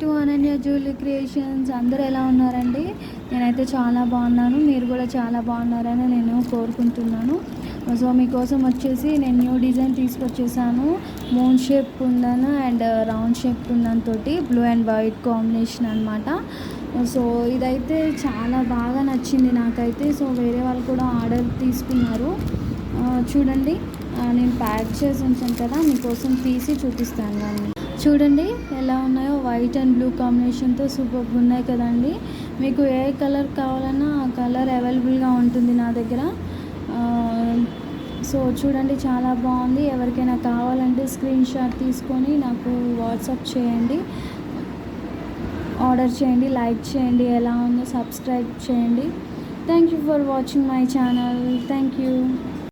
To Ananya jewellery creations. అందరూ ఎలా ఉన్నారండి? నేనైతే చాలా బాగున్నాను. మీరు కూడా చాలా బాగున్నారని నేను కోరుకుంటున్నాను. సో మీకోసం వచ్చేసి నేను న్యూ డిజైన్ తీసుకొచ్చేసాను. Moon shape kundan and round shape kundan తోటి బ్లూ అండ్ వైట్ కాంబినేషన్ అనమాట. సో ఇదైతే చాలా బాగా నచ్చింది నాకైతే. సో వేరే వాళ్ళు కూడా ఆర్డర్ తీసుకున్నారు. చూడండి, నేను ప్యాక్ చేసి ఉంచాను కదా, మీకోసం తీసి చూపిస్తాను అన్నీ. చూడండి ఎలా ఉన్నాయో, వైట్ అండ్ బ్లూ కాంబినేషన్తో సూపర్గా ఉన్నాయి కదండి. మీకు ఏ కలర్ కావాలన్నా ఆ కలర్ అవైలబుల్గా ఉంటుంది నా దగ్గర. సో చూడండి, చాలా బాగుంది. ఎవరికైనా కావాలంటే స్క్రీన్ షాట్ తీసుకొని నాకు వాట్సాప్ చేయండి, ఆర్డర్ చేయండి, లైక్ చేయండి, ఎలా ఉందో సబ్స్క్రైబ్ చేయండి. Thank you for watching my channel. Thank you.